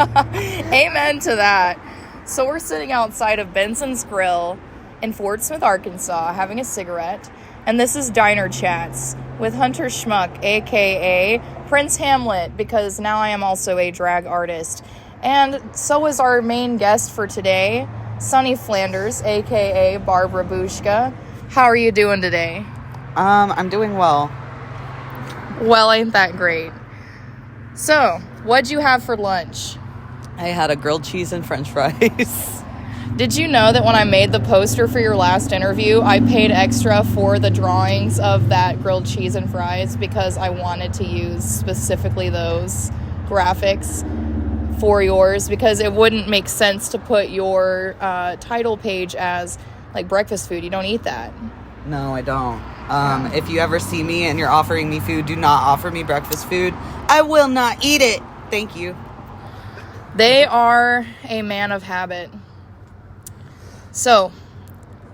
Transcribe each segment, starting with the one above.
Amen to that. So we're sitting outside of Benson's Grill in Fort Smith, Arkansas, having a cigarette. And this is Diner Chats with Hunter Schmuck, a.k.a. Prince Hamlet, because now I am also a drag artist. And so is our main guest for today, Sonny Flanders, a.k.a. Barbara Booshka. How are you doing today? I'm doing well. Well, ain't that great. So, what'd you have for lunch? I had a grilled cheese and french fries. Did you know that when I made the poster for your last interview, I paid extra for the drawings of that grilled cheese and fries because I wanted to use specifically those graphics for yours, because it wouldn't make sense to put your title page as like breakfast food. You don't eat that. No, I don't. If you ever see me and you're offering me food, do not offer me breakfast food. I will not eat it. Thank you. They are a man of habit. So,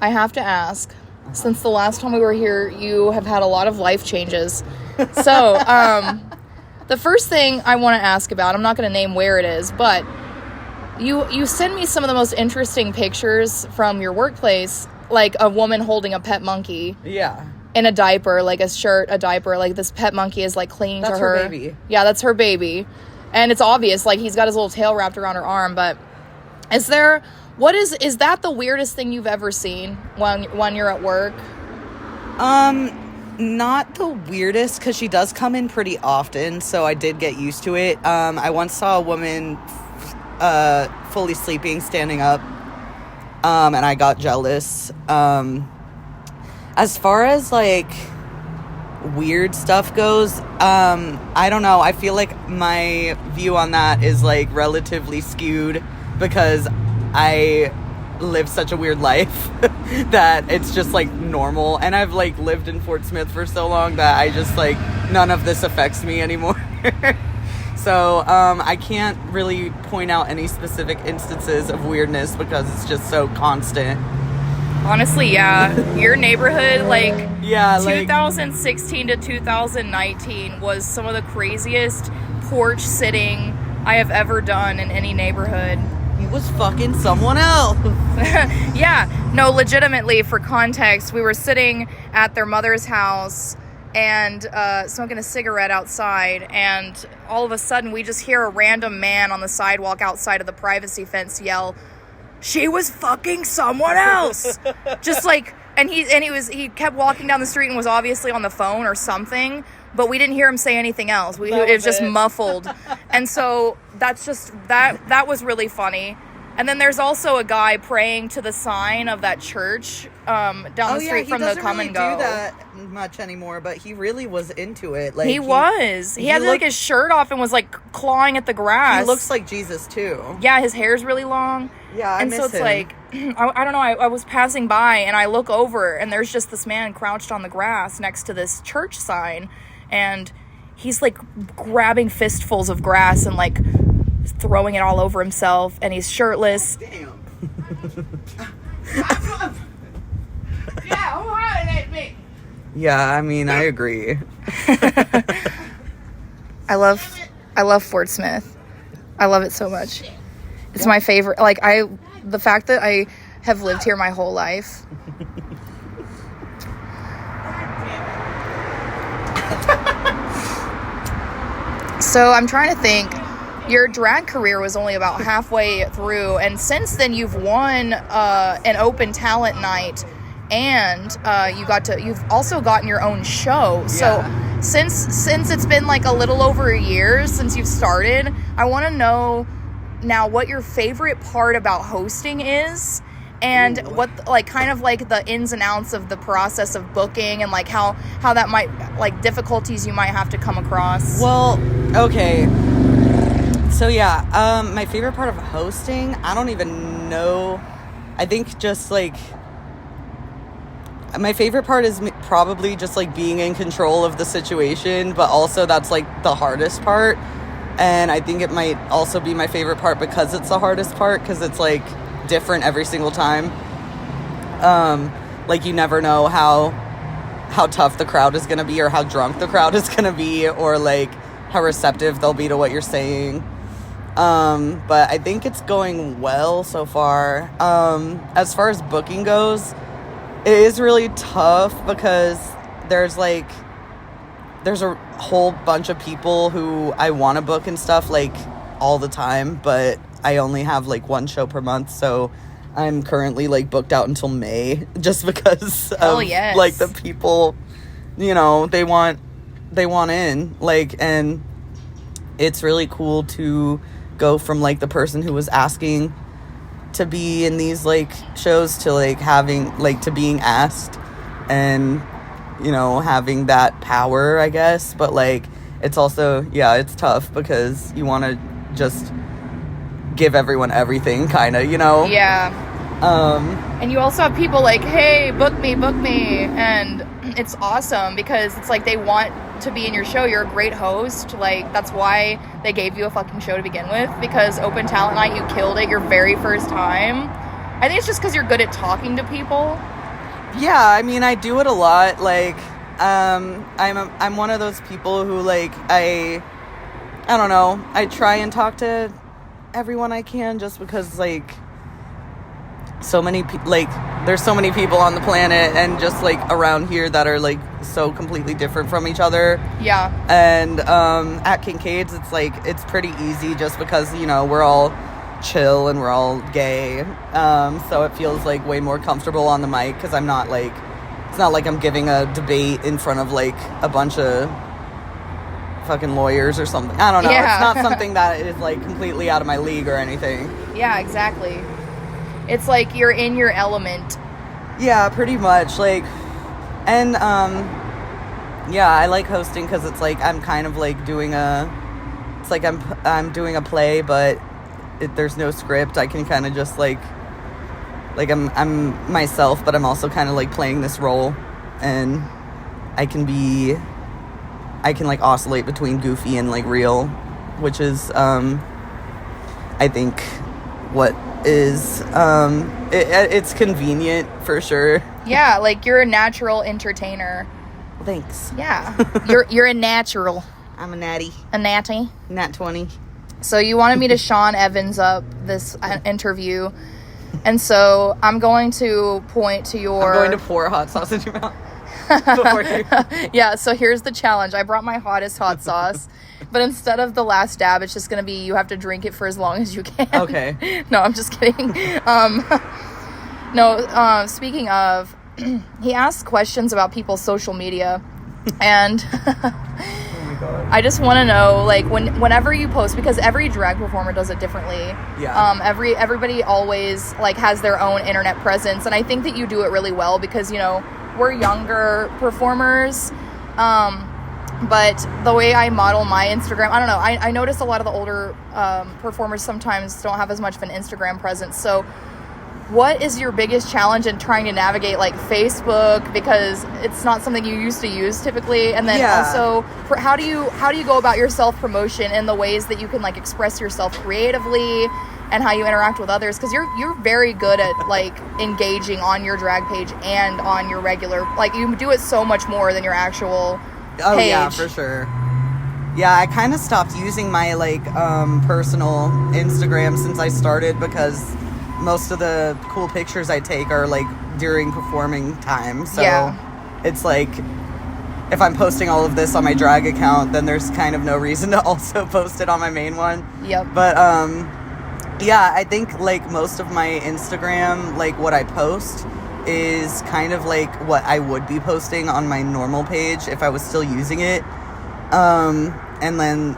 I have to ask, since the last time we were here, you have had a lot of life changes. So, the first thing I want to ask about, I'm not going to name where it is, but you send me some of the most interesting pictures from your workplace, like a woman holding a pet monkey. Yeah. In a diaper, like a shirt, a diaper, like this pet monkey is like clinging to her. That's her baby. Yeah, that's her baby. And it's obvious, like he's got his little tail wrapped around her arm, but is that the weirdest thing you've ever seen when you're at work? Not the weirdest, because she does come in pretty often, so I did get used to it. I once saw a woman fully sleeping, standing up, and I got jealous. As far as, like, weird stuff goes, I don't know. I feel like my view on that is, like, relatively skewed because I live such a weird life that it's just, like, normal. And I've, like, lived in Fort Smith for so long that I just, like, none of this affects me anymore. So, I can't really point out any specific instances of weirdness because it's just so constant. Honestly, yeah. Your neighborhood, like, yeah, 2016 to 2019 was some of the craziest porch sitting I have ever done in any neighborhood. He was fucking someone else. Yeah. No, legitimately, for context, we were sitting at their mother's house and smoking a cigarette outside, and all of a sudden we just hear a random man on the sidewalk outside of the privacy fence yell, "She was fucking someone else." Just like, and he kept walking down the street and was obviously on the phone or something, but we didn't hear him say anything else. It was just muffled. And so that's just, that was really funny. And then there's also a guy praying to the sign of that church down the street from the Come and Go. He doesn't really do that much anymore, but he really was into it. Like he was. He had like his shirt off and was like clawing at the grass. He looks like Jesus too. Yeah, his hair's really long. Yeah, I miss him. And so it's like, I don't know, I was passing by and I look over and there's just this man crouched on the grass next to this church sign, and he's like grabbing fistfuls of grass and like throwing it all over himself, and he's shirtless. Damn. Yeah, who hired at me? Yeah, I mean, I agree. I love Fort Smith. I love it so much. It's my favorite. Like, the fact that I have lived here my whole life. So I'm trying to think. Your drag career was only about halfway through, and since then you've won an open talent night, and you've also gotten your own show. Yeah. So since it's been like a little over a year since you've started, I want to know now what your favorite part about hosting is, and what, like, kind of like the ins and outs of the process of booking, and like how that might, like, difficulties you might have to come across. Well, okay. So yeah, my favorite part of hosting, I don't even know. I think just like my favorite part is probably just like being in control of the situation, but also that's like the hardest part. And I think it might also be my favorite part because it's the hardest part, because it's like different every single time. Like you never know how tough the crowd is going to be, or how drunk the crowd is going to be, or like how receptive they'll be to what you're saying. But I think it's going well so far. As far as booking goes, it is really tough because there's a whole bunch of people who I want to book and stuff, like, all the time, but I only have, like, one show per month, so I'm currently, like, booked out until May, just because of, like, the people, you know, they want in, like, and it's really cool to go from, like, the person who was asking to be in these, like, shows to, like, having, like, to being asked and, you know, having that power, I guess. But, like, it's also, yeah, it's tough because you want to just give everyone everything, kind of, you know? Yeah. And you also have people like, hey, book me. And it's awesome because it's like they want to be in your show. You're a great host. Like, that's why they gave you a fucking show to begin with, because Open Talent Night, you killed it your very first time. I think it's just because you're good at talking to people. Yeah, I mean, I do it a lot. Like, I'm one of those people who, like, I don't know. I try and talk to everyone I can, just because, like, so many there's so many people on the planet and just, like, around here that are, like, so completely different from each other. Yeah. And at Kincaid's, it's, like, it's pretty easy just because, you know, we're all chill and we're all gay. So it feels, like, way more comfortable on the mic because I'm not, like, it's not like I'm giving a debate in front of, like, a bunch of fucking lawyers or something. I don't know. Yeah. It's not something that is, like, completely out of my league or anything. Yeah, exactly. It's like you're in your element. Yeah, pretty much. Like, and, yeah, I like hosting because it's like I'm kind of like doing it's like I'm doing a play, but there's no script. I can kind of just like I'm myself, but I'm also kind of like playing this role, and I can like oscillate between goofy and like real, which is, I think what is, it's convenient for sure. Yeah, like you're a natural entertainer. Thanks. Yeah. You're a natural. I'm a natty. A natty. Nat 20. So you wanted me to Sean Evans up this interview, and so I'm going to point to your... I'm going to pour hot sauce in your mouth. Yeah, so here's the challenge. I brought my hottest hot sauce, but instead of the last dab, it's just going to be you have to drink it for as long as you can. Okay. No, I'm just kidding. Speaking of, he asked questions about people's social media, and Oh my God. I just want to know, like, whenever you post, because every drag performer does it differently. Yeah. Everybody always, like, has their own internet presence, and I think that you do it really well because, you know, we're younger performers, but the way I model my Instagram, I don't know, I notice a lot of the older performers sometimes don't have as much of an Instagram presence. So what is your biggest challenge in trying to navigate, like, Facebook, because it's not something you used to use typically, and then also how do you go about your self-promotion in the ways that you can, like, express yourself creatively and how you interact with others, because you're very good at, like, engaging on your drag page and on your regular, like, you do it so much more than your actual page. Oh yeah, for sure. Yeah, I kind of stopped using my, like, personal Instagram since I started, because most of the cool pictures I take are, like, during performing time. So it's like, if I'm posting all of this on my drag account, then there's kind of no reason to also post it on my main one. Yep. But yeah, I think, like, most of my Instagram, like, what I post is kind of like what I would be posting on my normal page if I was still using it. And then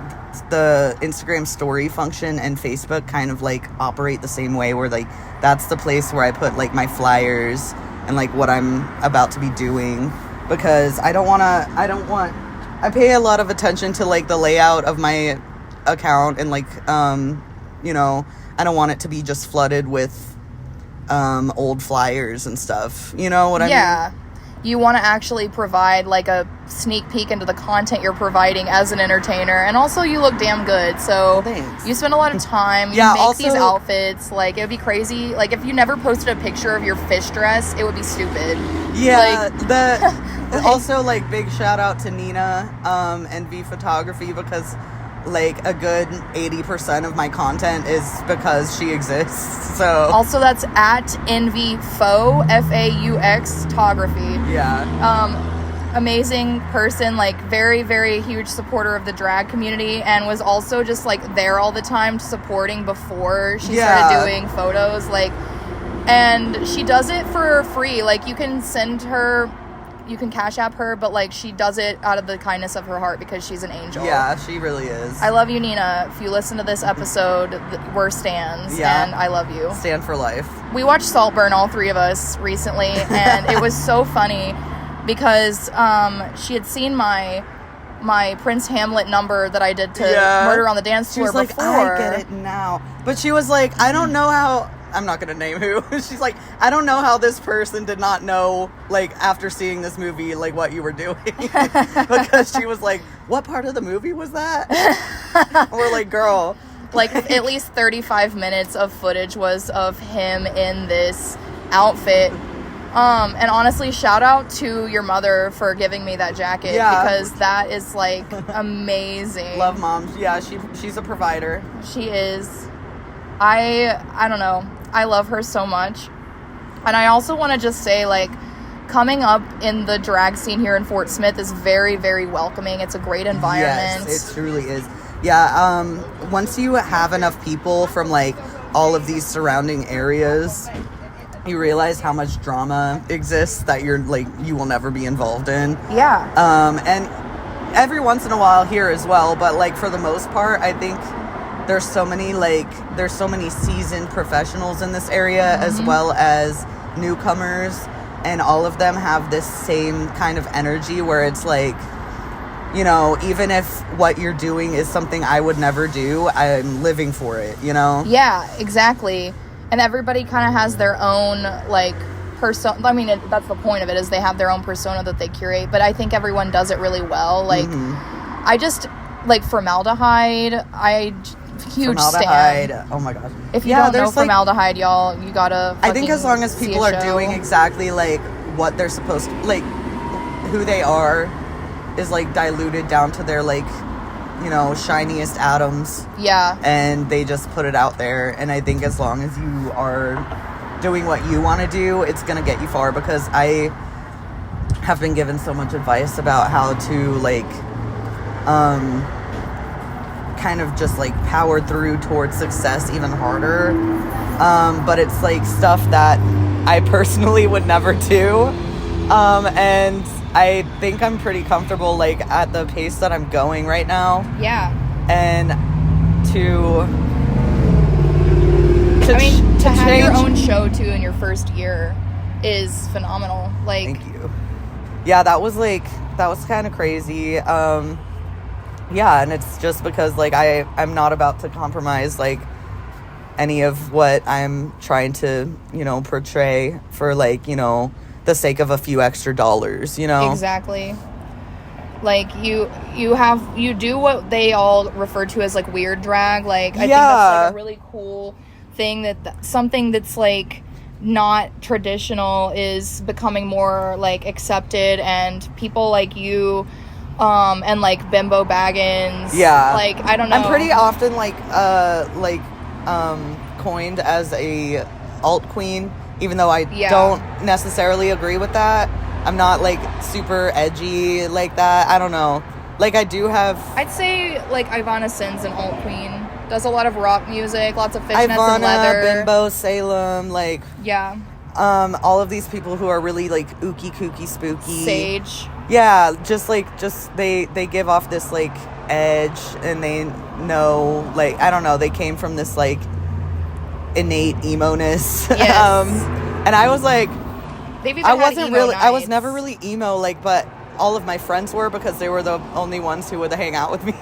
the Instagram story function and Facebook kind of, like, operate the same way, where, like, that's the place where I put, like, my flyers and, like, what I'm about to be doing, because I pay a lot of attention to, like, the layout of my account, and, like, you know, I don't want it to be just flooded with old flyers and stuff. You know what I mean? Yeah. You want to actually provide, like, a sneak peek into the content you're providing as an entertainer, and also you look damn good. So thanks. You spend a lot of time. Yeah, you make also, these outfits. Like, it would be crazy. Like, if you never posted a picture of your fish dress, it would be stupid. Yeah. Like, also, like, big shout out to Nina and V Photography, because like a good 80% of my content is because she exists. So Also, that's at envyfaux, F-A-U-X, photography. yeah. Amazing person, like very, very huge supporter of the drag community, and was also just like there all the time supporting before she started doing photos, like, and she does it for free. Like, you can send her, you can Cash App her, but like she does it out of the kindness of her heart because she's an angel. Yeah, she really is. I love you, Nina. If you listen to this episode, we're stans, and I love you. Stan for life. We watched Saltburn, all three of us, recently, and it was so funny because she had seen my Prince Hamlet number that I did to Murder on the Dance Floor before. She was like, I get it now. But she was like, I don't know how... I'm not going to name who. She's like, I don't know how this person did not know, like, after seeing this movie, like, what you were doing. Because she was like, what part of the movie was that? We're like, girl. Like, at least 35 minutes of footage was of him in this outfit. And honestly, shout out to your mother for giving me that jacket, because that is, like, amazing. Love moms. Yeah, she's a provider. She is. I don't know. I love her so much. And I also want to just say, like, coming up in the drag scene here in Fort Smith is very, very welcoming. It's a great environment. Yes, it truly is. Yeah, once you have enough people from, like, all of these surrounding areas, you realize how much drama exists that you're, like, you will never be involved in. Yeah. And every once in a while here as well, but, like, for the most part, I think there's so many seasoned professionals in this area, as well as newcomers, and all of them have this same kind of energy where it's like, you know, even if what you're doing is something I would never do, I'm living for it, you know? Yeah, exactly. And everybody kind of has their own, like, persona. I mean, that's the point of it, is they have their own persona that they curate, but I think everyone does it really well. Like, I just, like, Formaldehyde, huge stan. Oh my gosh. If you don't know Formaldehyde, y'all, you gotta I think as long as people are doing exactly, like, what they're supposed to, like, who they are is, like, diluted down to their, like, you know, shiniest atoms. Yeah. And they just put it out there. And I think as long as you are doing what you want to do, it's gonna get you far, because I have been given so much advice about how to, like, kind of just, like, power through towards success even harder, but it's, like, stuff that I personally would never do, and I think I'm pretty comfortable, like, at the pace that I'm going right now. Yeah. And to have your own show too in your first year is phenomenal. Like, thank you. Yeah, that was kind of crazy. Yeah, and it's just because, like, I'm not about to compromise, like, any of what I'm trying to, you know, portray for, like, you know, the sake of a few extra dollars, you know? Exactly. Like, you do what they all refer to as, like, weird drag. Like, I think that's, like, a really cool thing, that something that's, like, not traditional is becoming more, like, accepted, and people like you... and, like, Bimbo Baggins. Yeah. Like, I don't know. I'm pretty often, coined as a alt queen, even though I don't necessarily agree with that. I'm not, like, super edgy like that. I don't know. Like, I do have... I'd say, like, Ivana Sin's an alt queen. Does a lot of rock music, lots of fishnets and leather. Bimbo, Salem, like... Yeah. All of these people who are really, like, ooky kooky spooky. Sage. Yeah, they give off this, like, edge, and they know, like, I don't know, they came from this, like, innate emo-ness. Yes. And I was like, I was nights. never really emo, like, but all of my friends were, because they were the only ones who would hang out with me.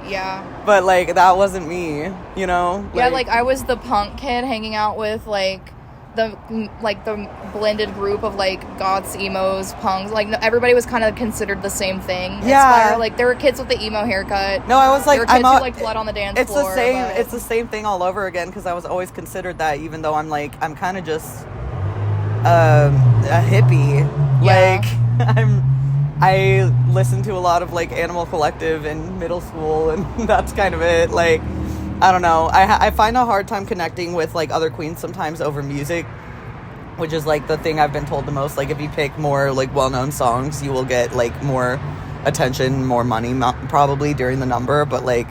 Yeah. But, like, that wasn't me, you know? Yeah, like, I was the punk kid hanging out with, like, the blended group of, like, goths, emos, punks. Like, everybody was kind of considered the same thing. Yeah. Like, there were kids with the emo haircut. No, I was like, there were kids who liked blood on the dance floor. It's the same thing all over again, because I was always considered that, even though I'm kind of just a hippie. Yeah. Like, I listened to a lot of, like, Animal Collective in middle school, and that's kind of it. Like, I don't know. I find a hard time connecting with, like, other queens sometimes over music, which is, like, the thing I've been told the most. Like, if you pick more, like, well-known songs, you will get, like, more attention, more money, probably, during the number. But, like,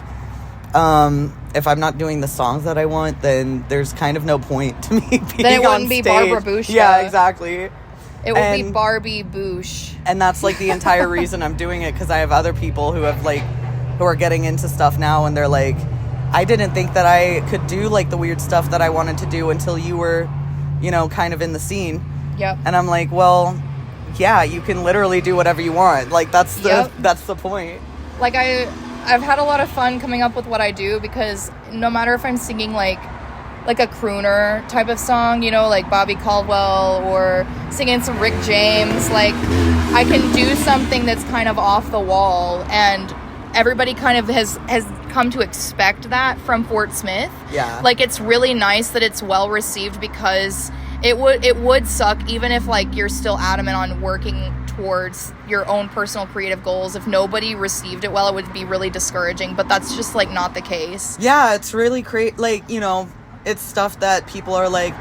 if I'm not doing the songs that I want, then there's kind of no point to me being on stage. Then it wouldn't be Barbara Booshka. Yeah, exactly. It would be Barbie Boosh. And that's, like, the entire reason I'm doing it, because I have other people who are getting into stuff now, and they're like, I didn't think that I could do, like, the weird stuff that I wanted to do until you were, you know, kind of in the scene. Yep. And I'm like, well, yeah, you can literally do whatever you want. Like, that's the point. Like, I've had a lot of fun coming up with what I do, because no matter if I'm singing, like a crooner type of song, you know, like Bobby Caldwell, or singing some Rick James, like, I can do something that's kind of off the wall, and everybody kind of has come to expect that from Fort Smith. Yeah. Like, it's really nice that it's well received, because it would suck, even if, like, you're still adamant on working towards your own personal creative goals. If nobody received it well, it would be really discouraging, but that's just, like, not the case. Yeah, it's really like, you know, it's stuff that people are like,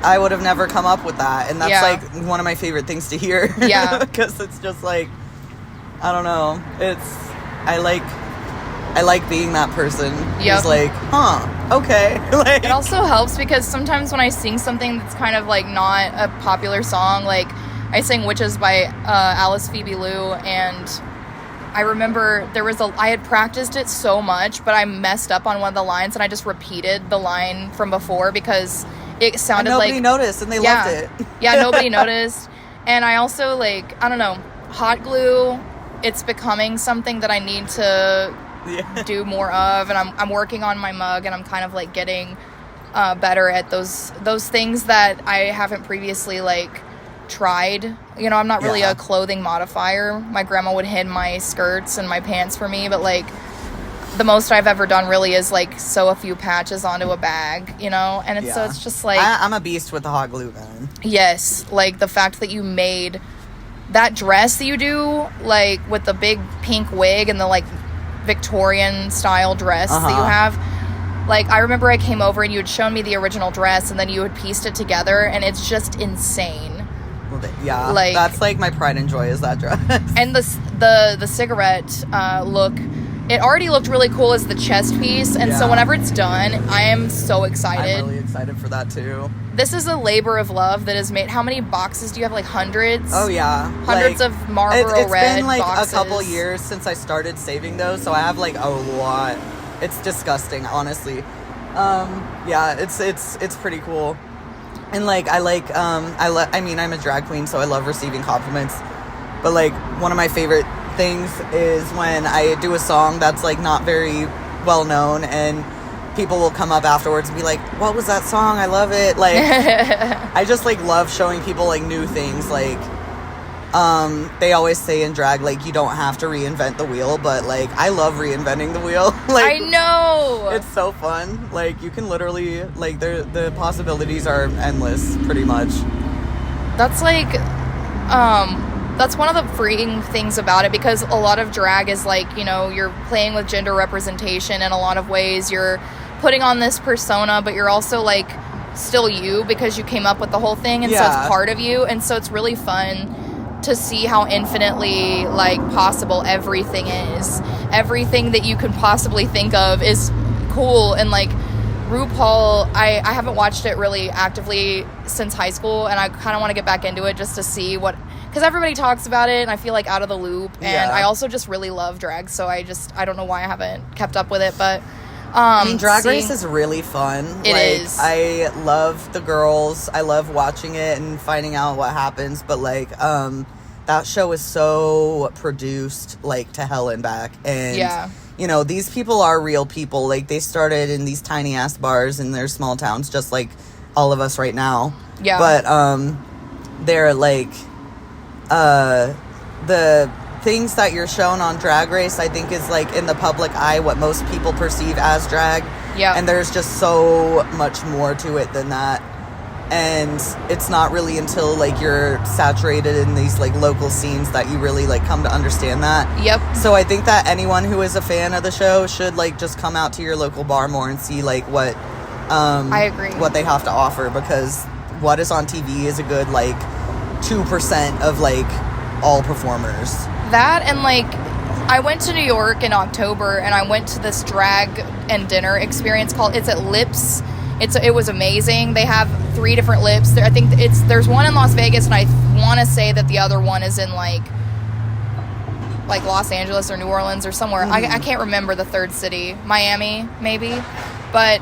I would have never come up with that, and that's like one of my favorite things to hear. Yeah. Because it's just like, I don't know, I like being that person who's like, okay. Like, it also helps, because sometimes when I sing something that's kind of, like, not a popular song, like, I sang Witches by Alice Phoebe Lou, and I remember I had practiced it so much, but I messed up on one of the lines, and I just repeated the line from before, because it sounded like... nobody noticed, and they loved it. Yeah, nobody noticed. And I also, like, I don't know, hot glue, it's becoming something that I need to do more of, and I'm working on my mug, and I'm kind of, like, getting better at those things that I haven't previously, like, tried. You know, I'm not really a clothing modifier. My grandma would hem my skirts and my pants for me, but, like, the most I've ever done really is, like, sew a few patches onto a bag, you know? And so it's just like... I'm a beast with the hot glue gun. Yes, like, the fact that you made that dress that you do, like, with the big pink wig and the, like, Victorian style dress that you have. Like, I remember I came over and you had shown me the original dress, and then you had pieced it together, and it's just insane. Yeah, like, that's, like, my pride and joy is that dress. And the cigarette look, it already looked really cool as the chest piece, and so whenever it's done, I am so excited. I'm really excited for that, too. This is a labor of love that is made... How many boxes do you have? Like, hundreds? Oh, yeah. Hundreds like, of Marlboro it's Red been, like, boxes. a couple years since I started saving those, so I have, like, a lot. It's disgusting, honestly. Yeah, it's pretty cool. And, like, I mean, I'm a drag queen, so I love receiving compliments. But, like, one of my favorite things is when I do a song that's, like, not very well known, and people will come up afterwards and be like, what was that song? I love it. Like, I just, like, love showing people, like, new things. Like, they always say in drag, like, you don't have to reinvent the wheel, but, like, I love reinventing the wheel. Like, I know! It's so fun. Like, you can literally, like, the possibilities are endless, pretty much. That's, like, that's one of the freeing things about it, because a lot of drag is, like, you know, you're playing with gender representation in a lot of ways. You're putting on this persona, but you're also, like, still you, because you came up with the whole thing, and so it's part of you, and so it's really fun to see how infinitely, like, possible everything is. Everything that you could possibly think of is cool. And, like, RuPaul, I haven't watched it really actively since high school, and I kind of want to get back into it just to see what... Because everybody talks about it, and I feel, like, out of the loop. And I also just really love drag, so I don't know why I haven't kept up with it, but... I mean, Drag Race is really fun. It is. I love the girls. I love watching it and finding out what happens. But, like, that show is so produced, like, to hell and back. And, you know, these people are real people. Like, they started in these tiny-ass bars in their small towns, just like all of us right now. Yeah. But, they're, like, the things that you're shown on Drag Race, I think, is, like, in the public eye what most people perceive as drag. Yeah. And there's just so much more to it than that. And it's not really until, like, you're saturated in these, like, local scenes that you really, like, come to understand that. Yep. So I think that anyone who is a fan of the show should, like, just come out to your local bar more and see, like, what I agree. what they have to offer, because what is on TV is a good, like, 2% of, like, all performers. That, and, like, I went to New York in October, and I went to this drag and dinner experience it's at Lips. It was amazing. They have 3 different Lips. I think there's one in Las Vegas, and I want to say that the other one is in like Los Angeles or New Orleans or somewhere. I can't remember the third city. Miami, maybe. But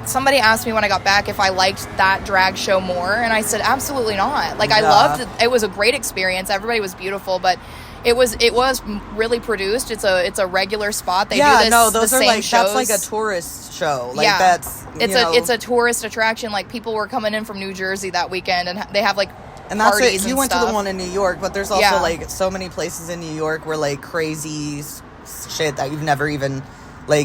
somebody asked me when I got back if I liked that drag show more, and I said absolutely not. Like, I loved it. It was a great experience. Everybody was beautiful, but it was really produced. It's a regular spot. They do this. No, those the are same like shows. that's like a tourist show. Like, yeah, that's it's a tourist attraction. Like, people were coming in from New Jersey that weekend, and they have like and that's parties it. You and went stuff. to the one in New York, but there's also like so many places in New York where like crazy shit that you've never even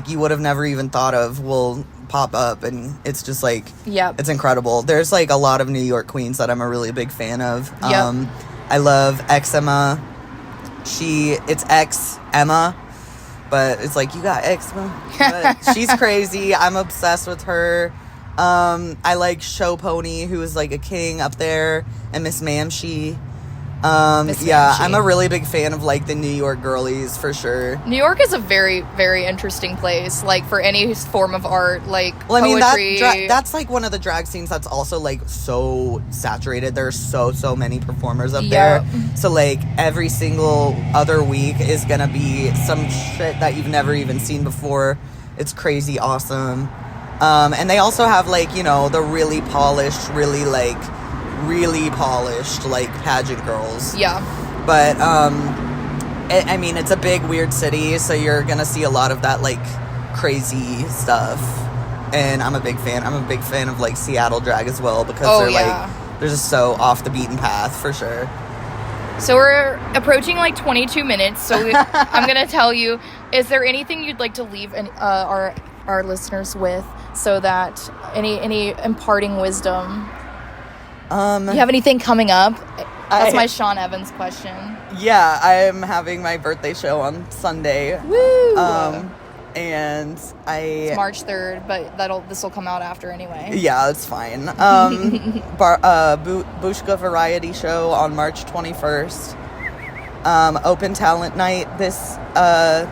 you would have never even thought of will pop up, and it's just like it's incredible. There's like a lot of New York queens that I'm a really big fan of. I love Emma. It's X Emma, but it's like, you got eczema. But she's crazy. I'm obsessed with her. I like Show Pony, who is like a king up there, and Miss Mamshi. I'm a really big fan of like the New York girlies for sure. New York is a very, very interesting place, like for any form of art, like poetry. That's like one of the drag scenes that's also like so saturated. There's so many performers up there. So like every single other week is gonna be some shit that you've never even seen before. It's crazy awesome. And they also have like, the really polished, like pageant girls. But I mean, it's a big weird city, so you're gonna see a lot of that like crazy stuff, and I'm a big fan of like Seattle drag as well, because they're just so off the beaten path for sure. So we're approaching like 22 minutes, so I'm gonna tell you, is there anything you'd like to leave our listeners with, so that any imparting wisdom? Do you have anything coming up? That's my Sean Evans question. Yeah, I'm having my birthday show on Sunday. Woo! And it's March 3rd, but this will come out after anyway. Yeah, it's fine. Booshka variety show on March 21st. Open talent night this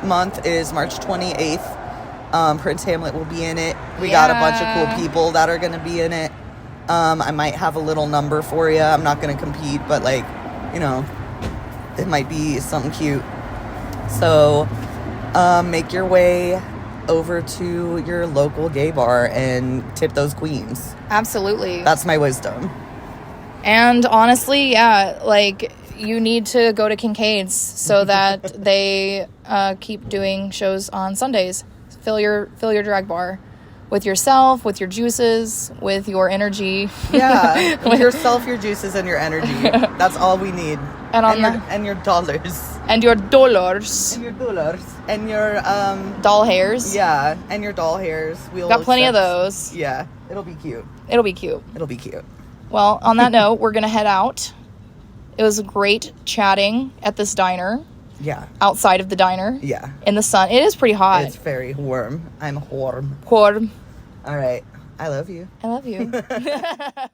month is March 28th. Prince Hamlet will be in it. We got a bunch of cool people that are going to be in it. I might have a little number for you. I'm not going to compete, but like, it might be something cute. So, make your way over to your local gay bar and tip those queens. Absolutely. That's my wisdom. And honestly, like, you need to go to Kincaid's so that they keep doing shows on Sundays. Fill your drag bar with yourself, with your juices, with your energy. Yeah, with yourself, your juices, and your energy. That's all we need. And your dollars. And your dollars. And your dollars. And your doll hairs. Yeah, and your doll hairs. We'll got plenty of those. Yeah, it'll be cute. It'll be cute. It'll be cute. Well, on that note, we're gonna head out. It was great chatting at this diner. Yeah. Outside of the diner. Yeah. In the sun. It is pretty hot. It's very warm. I'm warm. Warm. All right. I love you. I love you. Bye.